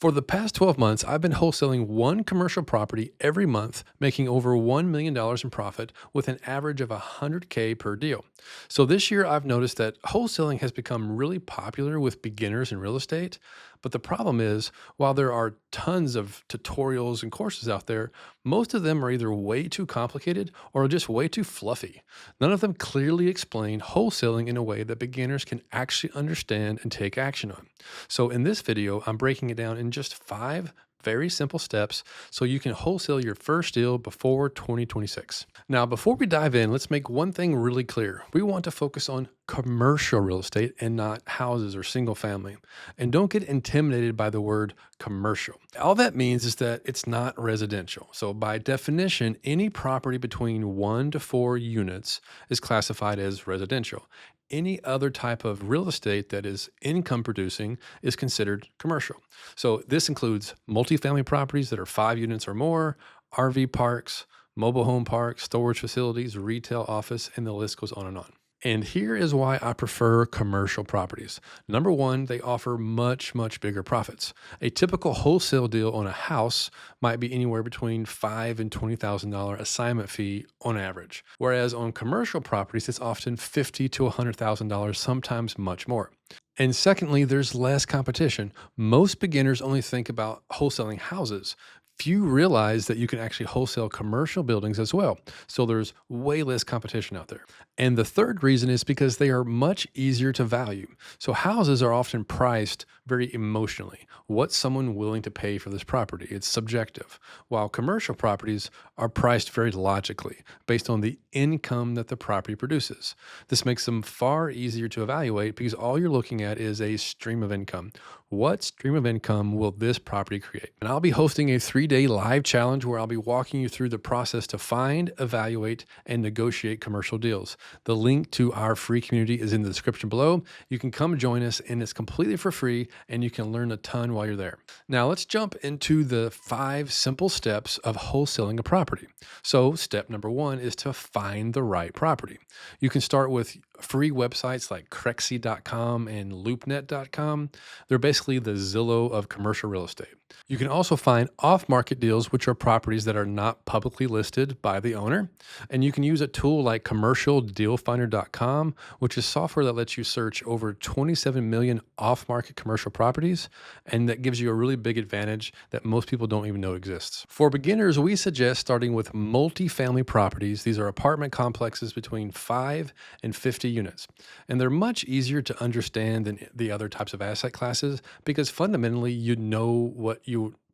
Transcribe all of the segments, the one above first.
For the past 12 months, I've been wholesaling one commercial property every month, making over $1 million in profit with an average of $100K per deal. So this year, I've noticed that wholesaling has become really popular with beginners in real estate. But the problem is, while there are tons of tutorials and courses out there, most of them are either way too complicated or just way too fluffy. None of them clearly explain wholesaling in a way that beginners can actually understand and take action on. So in this video, I'm breaking it down in just 5 very simple steps so you can wholesale your first deal before 2026. Now, before we dive in, let's make one thing really clear. We want to focus on commercial real estate and not houses or single family. And don't get intimidated by the word commercial. All that means is that it's not residential. So by definition, any property between 1 to 4 units is classified as residential. Any other type of real estate that is income producing is considered commercial. So this includes multifamily properties that are 5 units or more, RV parks, mobile home parks, storage facilities, retail, office, and the list goes on and on. And here is why I prefer commercial properties. Number one, they offer much bigger profits. A typical wholesale deal on a house might be anywhere between $5,000 and $20,000 assignment fee on average. Whereas on commercial properties, it's often $50,000 to $100,000, sometimes much more. And secondly, there's less competition. Most beginners only think about wholesaling houses. Few realize that you can actually wholesale commercial buildings as well. So there's way less competition out there. And the third reason is because they are much easier to value. So houses are often priced very emotionally. What's someone willing to pay for this property? It's subjective. While commercial properties are priced very logically based on the income that the property produces. This makes them far easier to evaluate because all you're looking at is a stream of income. What stream of income will this property create? And I'll be hosting a 3-day live challenge where I'll be walking you through the process to find, evaluate, and negotiate commercial deals. The link to our free community is in the description below. You can come join us and it's completely for free and you can learn a ton while you're there. Now let's jump into the 5 simple steps of wholesaling a property. So step number 1 is to find the right property. You can start with free websites like Crexy.com and LoopNet.com. They're basically the Zillow of commercial real estate. You can also find off-market deals, which are properties that are not publicly listed by the owner. And you can use a tool like CommercialDealFinder.com, which is software that lets you search over 27 million off-market commercial properties. And that gives you a really big advantage that most people don't even know exists. For beginners, we suggest starting with multifamily properties. These are apartment complexes between 5 and 50 units. And they're much easier to understand than the other types of asset classes because fundamentally you know what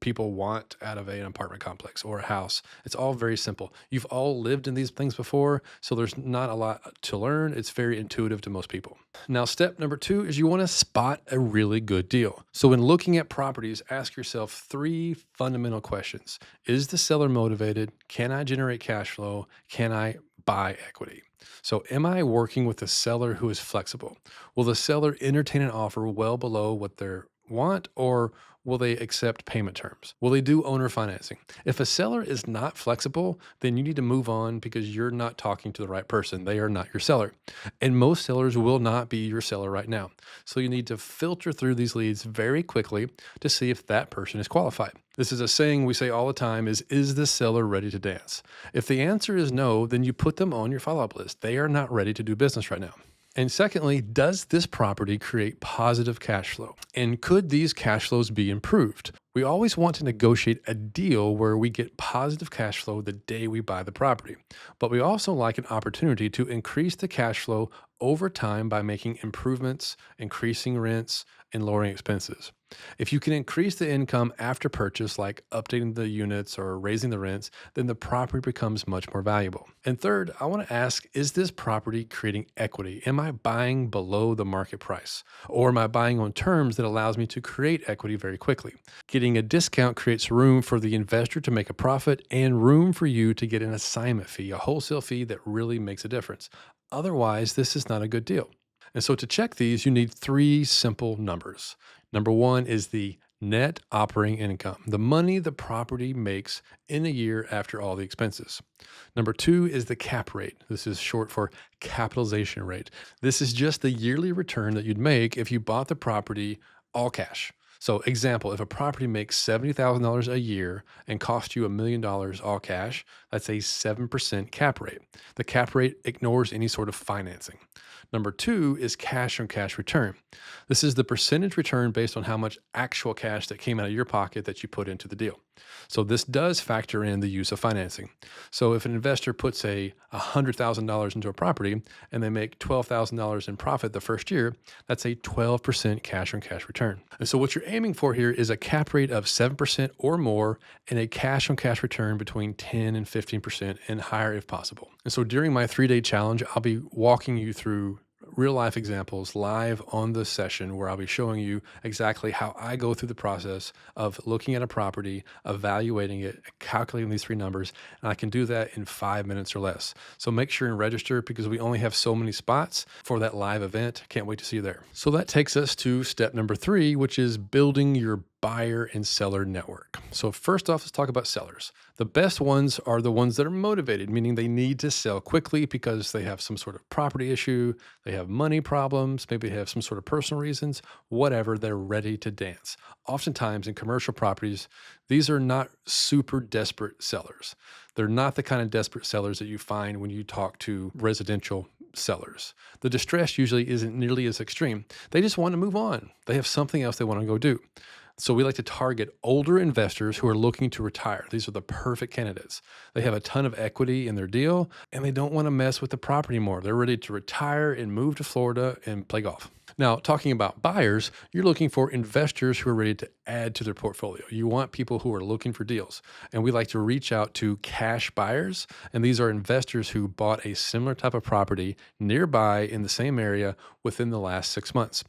people want out of an apartment complex or a house. It's all very simple. You've all lived in these things before, so there's not a lot to learn. It's very intuitive to most people. Now, step number 2 is you want to spot a really good deal. So when looking at properties, ask yourself 3 fundamental questions. Is the seller motivated? Can I generate cash flow? Can I buy equity? So am I working with a seller who is flexible? Will the seller entertain an offer well below what they want, or will they accept payment terms? Will they do owner financing? If a seller is not flexible, then you need to move on because you're not talking to the right person. They are not your seller. And most sellers will not be your seller right now. So you need to filter through these leads very quickly to see if that person is qualified. This is a saying we say all the time is the seller ready to dance? If the answer is no, then you put them on your follow-up list. They are not ready to do business right now. And secondly, does this property create positive cash flow? And could these cash flows be improved? We always want to negotiate a deal where we get positive cash flow the day we buy the property. But we also like an opportunity to increase the cash flow over time by making improvements, increasing rents, and lowering expenses. If you can increase the income after purchase, like updating the units or raising the rents, then the property becomes much more valuable. And third, I want to ask, is this property creating equity? Am I buying below the market price? Or am I buying on terms that allows me to create equity very quickly? Getting a discount creates room for the investor to make a profit and room for you to get an assignment fee, a wholesale fee that really makes a difference. Otherwise, this is not a good deal. And so to check these, you need 3 simple numbers. Number 1 is the net operating income, the money the property makes in a year after all the expenses. Number 2 is the cap rate. This is short for capitalization rate. This is just the yearly return that you'd make if you bought the property all cash. So, example, if a property makes $70,000 a year and costs you $1 million all cash, that's a 7% cap rate. The cap rate ignores any sort of financing. Number two is cash on cash return. This is the percentage return based on how much actual cash that came out of your pocket that you put into the deal. So, this does factor in the use of financing. So, if an investor puts $100,000 into a property and they make $12,000 in profit the first year, that's a 12% cash on cash return. And so what you're aiming for here is a cap rate of 7% or more and a cash on cash return between 10 and 15% and higher if possible. And so during my 3-day challenge, I'll be walking you through real life examples live on the session where I'll be showing you exactly how I go through the process of looking at a property, evaluating it, calculating these three numbers, and I can do that in 5 minutes or less. So make sure and register because we only have so many spots for that live event. Can't wait to see you there. So that takes us to step number 3, which is building your buyer and seller network. So first off, let's talk about sellers. The best ones are the ones that are motivated, meaning they need to sell quickly because they have some sort of property issue, they have money problems, maybe they have some sort of personal reasons, whatever, they're ready to dance. Oftentimes in commercial properties, these are not super desperate sellers. They're not the kind of desperate sellers that you find when you talk to residential sellers. The distress usually isn't nearly as extreme. They just want to move on. They have something else they want to go do. So we like to target older investors who are looking to retire. These are the perfect candidates. They have a ton of equity in their deal and they don't want to mess with the property more. They're ready to retire and move to Florida and play golf. Now, talking about buyers, you're looking for investors who are ready to add to their portfolio. You want people who are looking for deals. And we like to reach out to cash buyers. And these are investors who bought a similar type of property nearby in the same area within the last 6 months.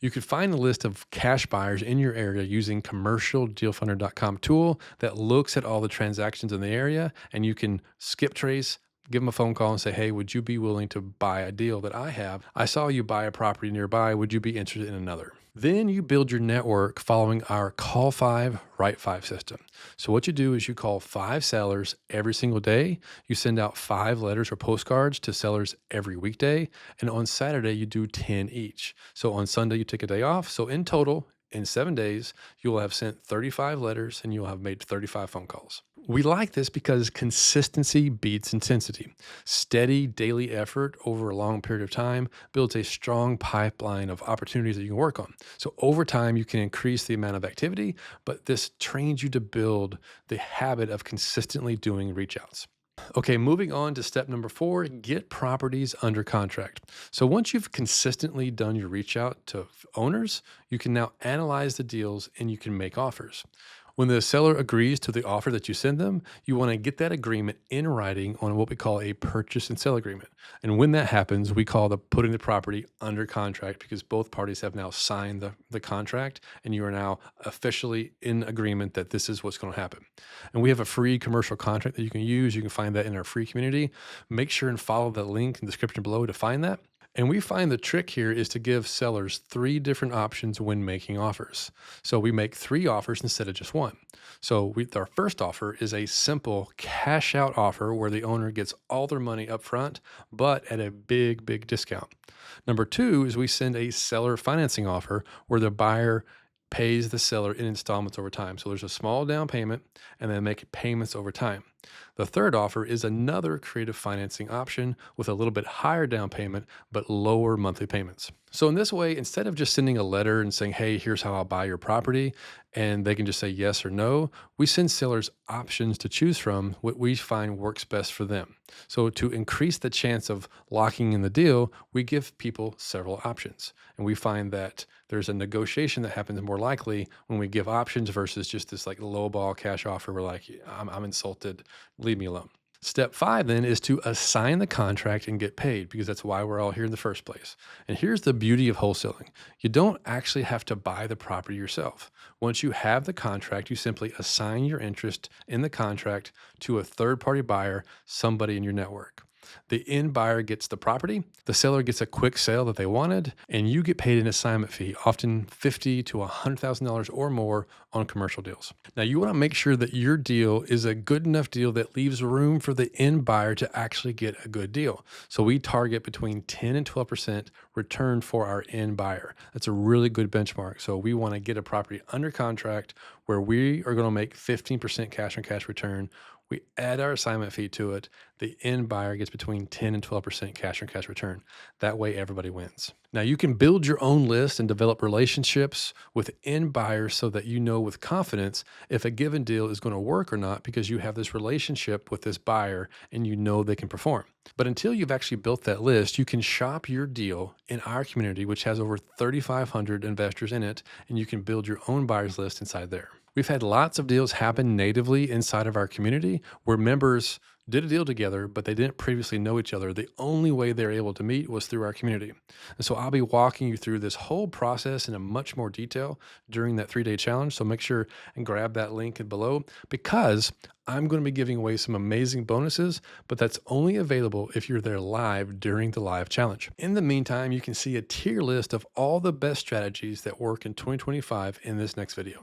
You could find a list of cash buyers in your area using commercialdealfunder.com tool that looks at all the transactions in the area, and you can skip trace, give them a phone call and say, hey, would you be willing to buy a deal that I have? I saw you buy a property nearby. Would you be interested in another? Then you build your network following our call 5, write 5 system. So what you do is you call 5 sellers every single day. You send out 5 letters or postcards to sellers every weekday. And on Saturday, you do 10 each. So on Sunday, you take a day off. So in total, in 7 days, you will have sent 35 letters and you will have made 35 phone calls. We like this because consistency beats intensity. Steady daily effort over a long period of time builds a strong pipeline of opportunities that you can work on. So over time, you can increase the amount of activity, but this trains you to build the habit of consistently doing reach outs. Okay, moving on to step number 4, get properties under contract. So once you've consistently done your reach out to owners, you can now analyze the deals and you can make offers. When the seller agrees to the offer that you send them, you want to get that agreement in writing on what we call a purchase and sale agreement. And when that happens, we call the putting the property under contract because both parties have now signed the contract and you are now officially in agreement that this is what's going to happen. And we have a free commercial contract that you can use. You can find that in our free community. Make sure and follow the link in the description below to find that. And we find the trick here is to give sellers 3 different options when making offers. So we make 3 offers instead of just 1. So our first offer is a simple cash out offer where the owner gets all their money up front, but at a big, big discount. Number 2 is we send a seller financing offer where the buyer pays the seller in installments over time. So there's a small down payment and then make payments over time. The third offer is another creative financing option with a little bit higher down payment, but lower monthly payments. So in this way, instead of just sending a letter and saying, hey, here's how I'll buy your property, and they can just say yes or no, we send sellers options to choose from what we find works best for them. So to increase the chance of locking in the deal, we give people several options. And we find that there's a negotiation that happens more likely when we give options versus just this like low ball cash offer. We're like, I'm insulted, leave me alone. Step 5 then is to assign the contract and get paid because that's why we're all here in the first place. And here's the beauty of wholesaling. You don't actually have to buy the property yourself. Once you have the contract, you simply assign your interest in the contract to a third-party buyer, somebody in your network. The end buyer gets the property, the seller gets a quick sale that they wanted, and you get paid an assignment fee, often $50 to $100,000 or more on commercial deals. Now, you want to make sure that your deal is a good enough deal that leaves room for the end buyer to actually get a good deal. So we target between 10 and 12% return for our end buyer. That's a really good benchmark. So we want to get a property under contract where we are going to make 15% cash on cash return. We add our assignment fee to it. The end buyer gets between 10 and 12% cash on cash return. That way, everybody wins. Now, you can build your own list and develop relationships with end buyers so that you know with confidence if a given deal is going to work or not because you have this relationship with this buyer and you know they can perform. But until you've actually built that list, you can shop your deal in our community, which has over 3,500 investors in it, and you can build your own buyers list inside there. We've had lots of deals happen natively inside of our community where members did a deal together, but they didn't previously know each other. The only way they're able to meet was through our community. And so I'll be walking you through this whole process in a much more detail during that 3-day challenge. So make sure and grab that link below because I'm going to be giving away some amazing bonuses, but that's only available if you're there live during the live challenge. In the meantime, you can see a tier list of all the best strategies that work in 2025 in this next video.